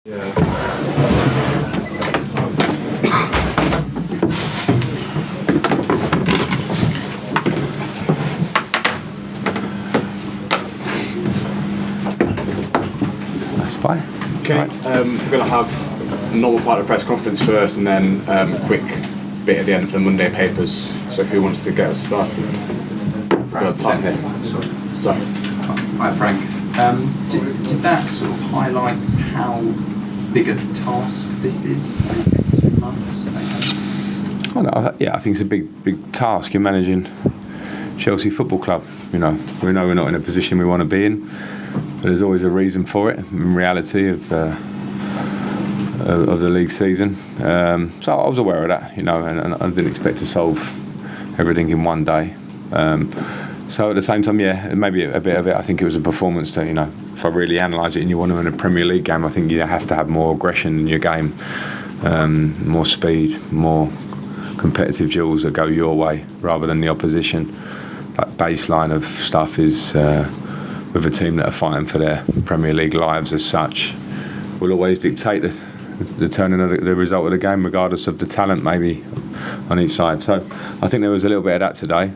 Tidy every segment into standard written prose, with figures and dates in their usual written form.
Spy. Okay, right. We're going to have a normal part of the press conference first, and then a quick bit at the end for the Monday papers. So who wants to get us started? Frank, time here. Sorry. Hi Frank. Did that sort of highlight how big a task this is over the next 2 months? I think it's a big task. You're managing Chelsea Football Club. We know we're not in a position we want to be in, but there's always a reason for it. In reality of the league season, so I was aware of that, and I didn't expect to solve everything in one day. So at the same time, maybe a bit of it. I think it was a performance that, if I really analyse it and you want to win a Premier League game, I think you have to have more aggression in your game, more speed, more competitive duels that go your way rather than the opposition. That baseline of stuff is with a team that are fighting for their Premier League lives as such will always dictate the turning of the result of the game, regardless of the talent maybe on each side. So I think there was a little bit of that today.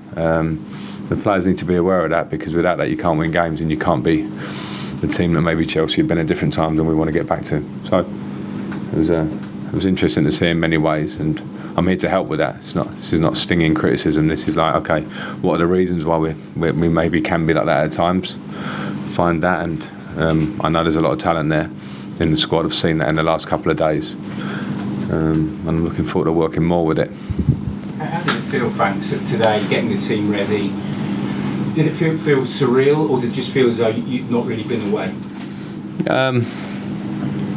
The players need to be aware of that, because without that you can't win games and you can't be the team that maybe Chelsea have been at different times and we want to get back to. So it was interesting to see in many ways, and I'm here to help with that. This is not stinging criticism. This is like, okay, what are the reasons why we maybe can be like that at times? Find that, and I know there's a lot of talent there in the squad. I've seen that in the last couple of days. I'm looking forward to working more with it. How did it feel, Frank, today, getting the team ready? Did it feel surreal, or did it just feel as though you'd not really been away?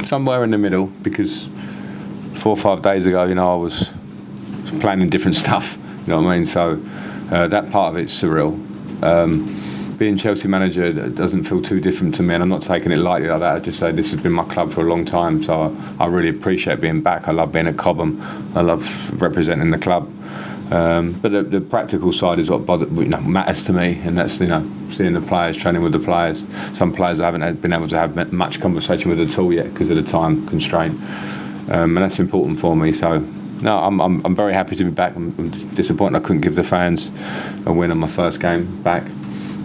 Somewhere in the middle, because 4 or 5 days ago, I was planning different stuff. You know what I mean? So that part of it's surreal. Being Chelsea manager doesn't feel too different to me, and I'm not taking it lightly like that. I just say this has been my club for a long time, so I really appreciate being back. I love being at Cobham. I love representing the club. But the practical side is what matters to me, and that's seeing the players, training with the players. Some players I haven't been able to have much conversation with at all yet because of the time constraint, and that's important for me. So no, I'm very happy to be back. I'm disappointed I couldn't give the fans a win on my first game back.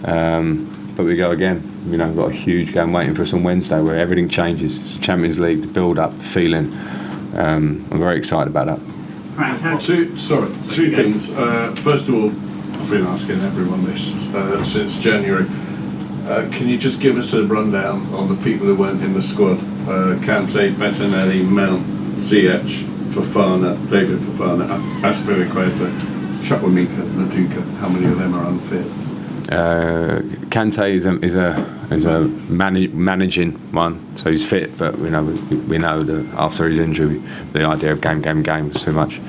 But we go again. We've got a huge game waiting for us on Wednesday where everything changes. It's the Champions League, the build-up, the feeling. I'm very excited about that. Frank, two things. First of all, I've been asking everyone this since January. Can you just give us a rundown on the people who weren't in the squad? Kante, Bettinelli, Mount, Ziyech, Fofana, David Fofana, Aspilicueta, Chukwuemeka, Maduka. How many of them are unfit? Kante is a managing one, so he's fit, but we know that after his injury, the idea of game was too much.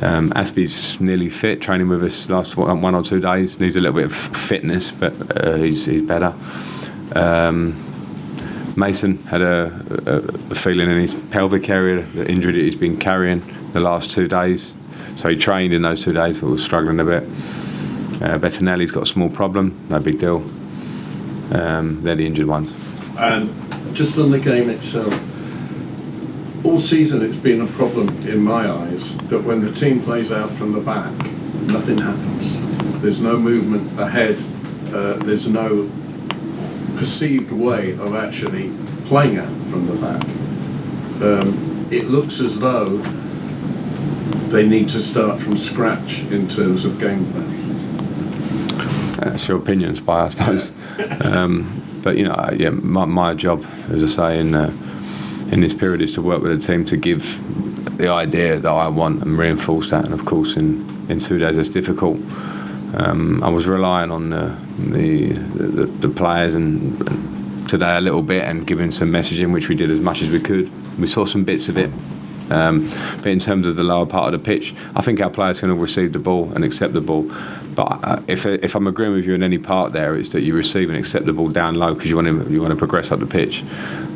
Aspi's nearly fit, training with us last 1 or 2 days. Needs a little bit of fitness, but he's better. Mason had a feeling in his pelvic area, the injury that he's been carrying the last 2 days. So he trained in those 2 days, but was struggling a bit. Bettinelli's got a small problem, no big deal. They're the injured ones. And just on the game itself, all season it's been a problem in my eyes that when the team plays out from the back, nothing happens. There's no movement ahead. There's no perceived way of actually playing out from the back. It looks as though they need to start from scratch in terms of game plan. That's your opinion, Spy, I suppose. But my job, as I say, in this period is to work with the team to give the idea that I want and reinforce that. And of course, in 2 days, it's difficult. I was relying on the players and today a little bit, and giving some messaging, which we did as much as we could. We saw some bits of it. But in terms of the lower part of the pitch, I think our players can all receive the ball and accept the ball. But if I'm agreeing with you in any part there, it's that you receive and accept the ball down low because you want to progress up the pitch,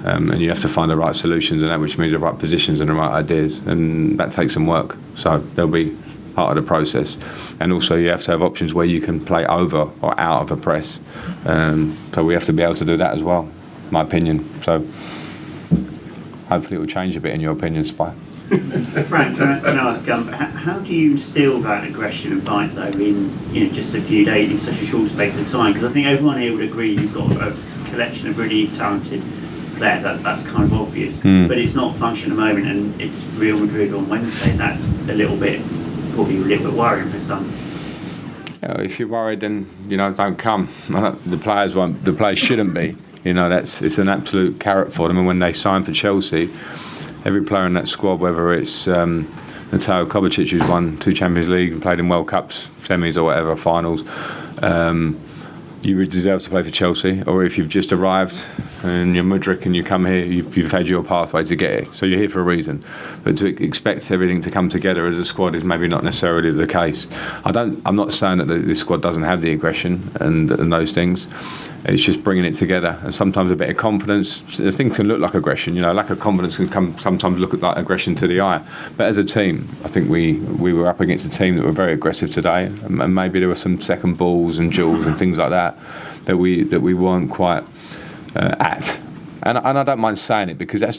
and you have to find the right solutions, and that which means the right positions and the right ideas, and that takes some work. So there'll be part of the process, and also you have to have options where you can play over or out of a press. So we have to be able to do that as well, my opinion. So. hopefully it will change a bit in your opinion, Spy. Frank, can I ask, how do you instill that aggression and bite though in just a few days, in such a short space of time? Because I think everyone here would agree you've got a collection of really talented players. That's kind of obvious, but it's not functioning at the moment, and it's Real Madrid on Wednesday. And that's probably a little bit worrying for some. If you're worried, then don't come. The players shouldn't be. It's an absolute carrot for them. And when they sign for Chelsea, every player in that squad, whether it's Mateo Kovacic, who's won 2 Champions League and played in World Cups, semis or whatever, finals, you deserve to play for Chelsea. Or if you've just arrived and you're Mudryk and you come here, you've had your pathway to get it. So you're here for a reason. But to expect everything to come together as a squad is maybe not necessarily the case. I'm not saying that this squad doesn't have the aggression and those things. It's just bringing it together, and sometimes a bit of confidence. The thing can look like aggression, lack of confidence can sometimes look like aggression to the eye. But as a team, I think we were up against a team that were very aggressive today, and maybe there were some second balls and duels and things like that we weren't quite at. And I don't mind saying it, because it has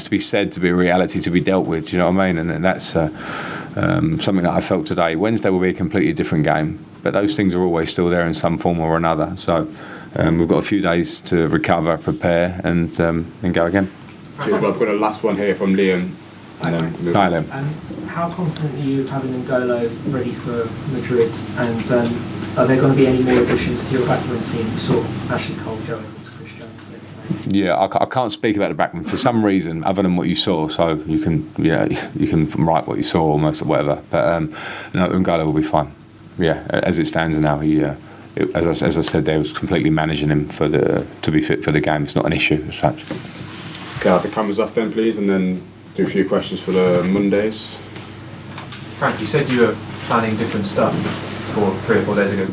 to be said to be a reality to be dealt with. Do you know what I mean? And that's something that I felt today. Wednesday will be a completely different game, but those things are always still there in some form or another. So we've got a few days to recover, prepare, and go again. Cheers, well, I've got a last one here from Liam. Hi, Liam. How confident are you having Ngolo ready for Madrid? And are there going to be any more additions to your backman team? We saw Ashley Cole, Joe Evans, Chris Jones yesterday. Yeah, I can't speak about the backman for some reason other than what you saw. So you can write what you saw almost or whatever. But Ngolo will be fine. Yeah, as it stands now, as I said, they was completely managing him to be fit for the game. It's not an issue as such. Okay, I'll have the cameras off then, please, and then do a few questions for the Mondays. Frank, you said you were planning different stuff 3 or 4 days ago.